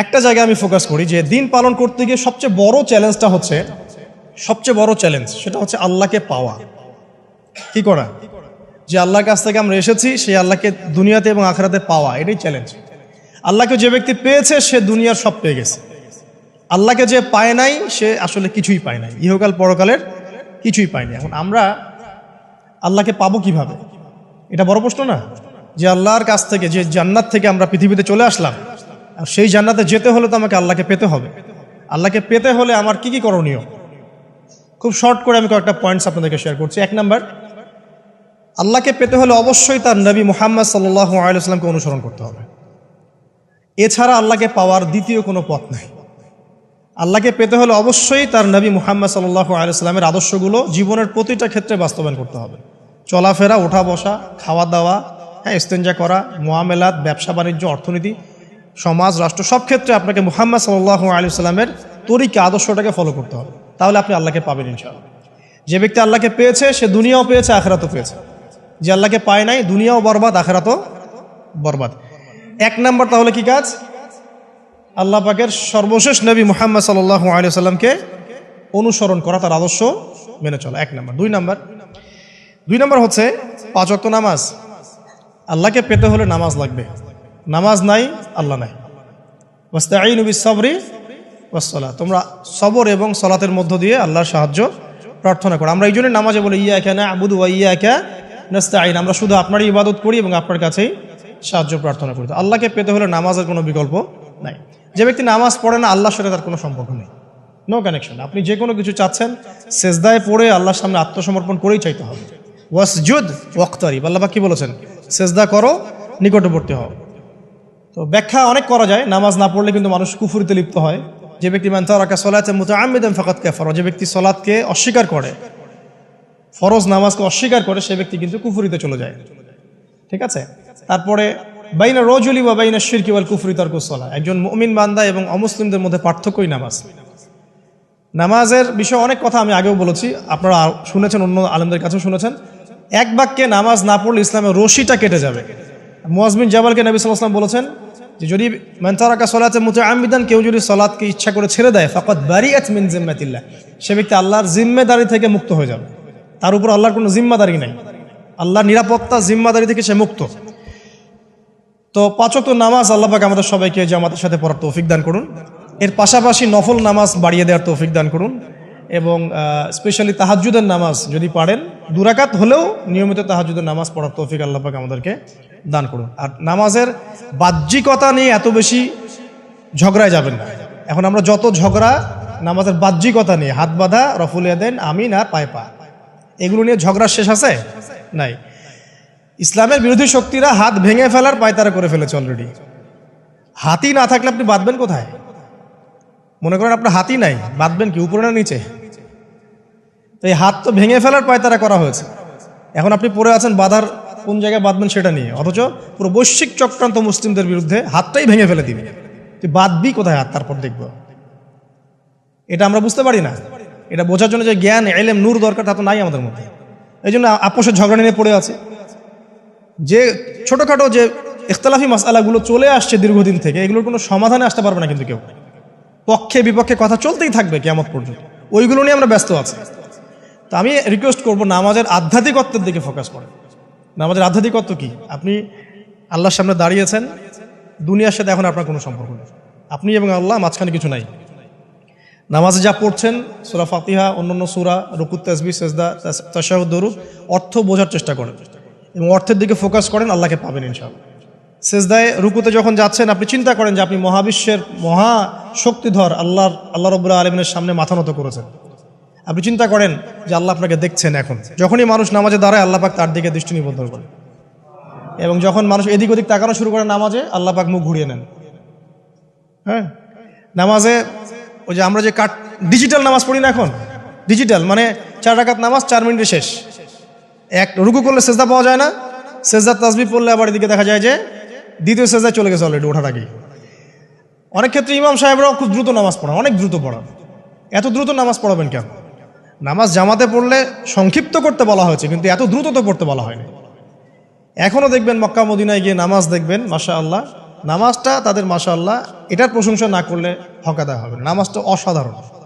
একটা জায়গায় আমি ফোকাস করি যে দিন পালন করতে গিয়ে সবচেয়ে বড় চ্যালেঞ্জটা হচ্ছে, সেটা হচ্ছে আল্লাহকে পাওয়া, কি করা, যে আল্লাহর কাছ থেকে আমরা এসেছি সেই আল্লাহকে দুনিয়াতে এবং আখিরাতে পাওয়া, এটাই চ্যালেঞ্জ। আল্লাহকে যে ব্যক্তি পেয়েছে সে দুনিয়ার সব পেয়ে গেছে, আল্লাহকে যে পায় নাই সে আসলে কিছুই পায় নাই, ইহকাল পরকালের কিছুই পায়নি। এখন আমরা আল্লাহকে পাবো কিভাবে, এটা বড় প্রশ্ন না? যে আল্লাহর কাছ থেকে, যে জান্নাত থেকে আমরা পৃথিবীতে চলে আসলাম, আর সেই জান্নাতে যেতে হলে তো আমাকে আল্লাহকে পেতে হবে। আল্লাহকে পেতে হলে আমার কি কি করণীয়, খুব শর্ট করে আমি কয়েকটা পয়েন্টস আপনাদেরকে শেয়ার করছি। 1 নাম্বার, আল্লাহকে পেতে হলে অবশ্যই তার নবী মুহাম্মদ সাল্লাল্লাহু আলাইহি ওয়াসাল্লামকে অনুসরণ করতে হবে। এছাড়া আল্লাহকে পাওয়ার দ্বিতীয় কোনো পথ নাই। আল্লাহকে পেতে হলে অবশ্যই তার নবী মুহাম্মদ সাল্লাল্লাহু আলাইহি ওয়াসাল্লামের আদর্শগুলো জীবনের প্রতিটা ক্ষেত্রে বাস্তবায়ন করতে হবে। চলাফেরা, ওঠা বসা, খাওয়া দাওয়া, ইস্তেঞ্জা করা, মুআমালাত, ব্যবসা বাণিজ্য, অর্থনীতি, সমাজ, রাষ্ট্র, সব ক্ষেত্রে আপনাকে মুহাম্মদ সাল্লাল্লাহু আলাইহি ওয়াসাল্লামের তরিকা, আদর্শটাকে ফলো করতে হবে। তাহলে আপনি আল্লাহকে পাবেন ইনশাআল্লাহ। যে ব্যক্তি আল্লাহকে পেয়েছে সে দুনিয়াও পেয়েছে, আখিরাতও পেয়েছে। যে আল্লাহকে পায় নাই, দুনিয়াও বরবাদ, আখিরাতও বরবাদ। 1 নাম্বার তাহলে কি কাজ? আল্লাহ পাকের সর্বশেষ নবী মুহাম্মদ সাল্লাল্লাহু আলাইহি ওয়াসাল্লামকে অনুসরণ করা, তার আদর্শ মেনে চলা, 1 নাম্বার। 2 নাম্বার হচ্ছে 5 ওয়াক্ত নামাজ। আল্লাহকে পেতে হলে নামাজ লাগবে, নামাজ নাই আল্লাহ নাই। ওয়াস্তাঈনু বিস-সাবরি ওয়াস-সালাত, তোমরা সবর এবং সালাতের মধ্য দিয়ে আল্লাহর সাহায্য প্রার্থনা করো। আমরা এই জন্য নামাজে বলি ইয়াকা না'বুদু ওয়া ইয়াকা নাস্তাঈন, আমরা শুধু আপনারই ইবাদত করি এবং আপনার কাছেই সাহায্য প্রার্থনা করি। তো আল্লাহকে পেতে হলে নামাজের কোনো বিকল্প নাই। যে ব্যক্তি নামাজ পড়ে না, আল্লাহর সাথে তার কোনো সম্পর্ক নেই, নো কানেকশন। আপনি যে কোনো কিছু চাচ্ছেন, সেজদায় পড়ে আল্লাহর সামনে আত্মসমর্পণ করেই চাইতে হবে। ওয়াসজুদ ওয়াক্তারিব, আল্লাহ পাক কি বলেছেন? সেজদা করো, নিকটবর্তী হও। তো ব্যাখ্যা অনেক করা যায়। নামাজ না পড়লে কিন্তু মানুষ কুফরিতে লিপ্ত হয়। যে ব্যক্তি মান তারাকা সালাতান মুতাআম্মিদান ফাকাদ কাফারা, যে ব্যক্তি সালাতকে অস্বীকার করে, ফরজ নামাজকে অস্বীকার করে, সে ব্যক্তি কিন্তু কুফরিতে চলে যায়। ঠিক আছে? তারপরে বাইনা রাজুলি ওয়া বাইনা শিরকি ওয়াল কুফরি তারকুস সালাহ, একজন মুমিন বান্দা এবং অমুসলিমদের মধ্যে পার্থক্যই নামাজ। নামাজের বিষয়ে অনেক কথা আমি আগেও বলেছি, আপনারা শুনেছেন, অন্য আলেমদের কাছেও শুনেছেন। এক বাক্যে নামাজ না পড়লে ইসলামের রশিটা কেটে যাবে। মুআয বিন জাবালকে নবী সাল্লাল্লাহু আলাইহি ওয়াসাল্লাম বলেছেন যে যদি মান তারাকা সালাতান মুতাআম্মিদান, কেউ যদি সালাতকে ইচ্ছা করে ছেড়ে দেয়, ফাকাদ বারিআত মিন জিম্মাতিল্লাহ, সে ব্যক্তি আল্লাহর জিম্মেদারি থেকে মুক্ত হয়ে যাবে। তার উপর আল্লাহর কোনো জিম্মাদারি নাই, আল্লাহর নিরাপত্তা, জিম্মাদারি থেকে সে মুক্ত। তো 5 ওয়াক্ত নামাজ আল্লাহ পাক আমাদের সবাইকে জামাতের সাথে পড়ার তৌফিক দান করুন। এর পাশাপাশি নফল নামাজ বাড়িয়ে দেওয়ার তৌফিক দান করুন, এবং স্পেশালি তাহাজ্জুদের নামাজ যদি পারেন 2 রাকাত হলেও নিয়মিত তাহাজ্জুদের নামাজ পড়ার তৌফিক আল্লাহ পাক আমাদেরকে দান করুন। আর নামাজের বাহ্যিকতা নিয়ে এত বেশি ঝগড়ায় যাবেন না। এখন আমরা যত ঝগড়া নামাজের বাহ্যিকতা নিয়ে, হাত বাঁধা, রফুল ইয়াদাইন, আমিন আর পায়ে পা, এগুলো নিয়ে ঝগড়া শেষ আছে? নাই। ইসলামের বিরোধী শক্তিরা হাত ভেঙে ফেলার পায়তারা করে ফেলেছে অলরেডি। হাতই না থাকলে আপনি বাঁধবেন কোথায়? মনে করেন আপনার হাতই নাই, বাঁধবেন কি উপরে না নিচে? তো এই হাত তো ভেঙে ফেলার পায়তারা করা হয়েছে। এখন আপনি পড়ে আছেন বাঁধার কোন জায়গায় বাঁধবেন সেটা নিয়ে, অথচ পুরো বৈশ্বিক চক্রান্ত মুসলিমদের বিরুদ্ধে হাতটাই ভেঙে ফেলে দিবে। তুই বাঁধবি কোথায় হাত? তারপর দেখব। এটা আমরা বুঝতে পারি না। এটা বোঝার জন্য যে জ্ঞান, ইলম, নূর দরকার তা তো নাই আমাদের মধ্যে। এই জন্য আপোষের ঝগড়া নিয়ে পড়ে আছে। যে ছোটোখাটো যে ইখতিলাফি মাসআলাগুলো চলে আসছে দীর্ঘদিন থেকে, এগুলোর কোনো সমাধানে আসতে পারবে না কিন্তু কেউ। পক্ষে বিপক্ষে কথা চলতেই থাকবে কিয়ামত পর্যন্ত, ওইগুলো নিয়ে আমরা ব্যস্ত আছি। তো আমি রিকোয়েস্ট করবো নামাজের আধ্যাত্মিকত্বের দিকে ফোকাস করেন। নামাজের আধ্যাত্মিকত্ব কি? আপনি আল্লাহর সামনে দাঁড়িয়েছেন, দুনিয়ার সাথে এখন আপনার কোনো সম্পর্ক নেই, আপনি এবং আল্লাহ, মাঝখানে কিছু নাই। নামাজে যা পড়ছেন, সূরা ফাতিহা, অন্যান্য সূরা, রুকুত, তাসবিহ, সিজদা, তাশাহুদ, দরুদ, অর্থ বোঝার চেষ্টা করেন এবং অর্থের দিকে ফোকাস করেন, আল্লাহকে পাবেন ইনশাআল্লাহ। সিজদায়, রুকুতে যখন যাচ্ছেন, আপনি চিন্তা করেন যে আপনি মহাবিশ্বের মহা শক্তিধর আল্লাহ রাব্বুল আলামিনের সামনে মাথা নত করেছেন। আপনি চিন্তা করেন যে আল্লাহ আপনাকে দেখছেন। এখন যখনই মানুষ নামাজে দাঁড়ায়, আল্লাহ পাক তার দিকে দৃষ্টি নিবদ্ধ করেন, এবং যখন মানুষ এদিক ওদিক তাকানো শুরু করে নামাজে, আল্লাহ পাক মুখ ঘুরিয়ে নেন। হ্যাঁ, নামাজে ওই যে আমরা যে ডিজিটাল নামাজ পড়ি না, এখন ডিজিটাল মানে 4 রাকাত নামাজ 4 মিনিটে শেষ। এক রুকু করলে সেজদা পাওয়া যায় না, সেজদার তাসবিহ পড়লে আবার এদিকে দেখা যায় যে দ্বিতীয় সেজদায় চলে গেছে অলরেডি ওঠার আগেই। অনেক ক্ষেত্রে ইমাম সাহেবরাও খুব দ্রুত নামাজ পড়ান, অনেক দ্রুত পড়ান। এত দ্রুত নামাজ পড়াবেন কেন? নামাজ জামাতে পড়লে সংক্ষিপ্ত করতে বলা হয়েছে, কিন্তু এত দ্রুত তো পড়তে বলা হয়নি। এখনও দেখবেন মক্কা মদিনায় গিয়ে নামাজ দেখবেন, মাশাআল্লাহ, নামাজটা তাদের মাশাআল্লাহ, এটার প্রশংসা না করলে হক আদায় হবে না। নামাজটা অসাধারণ।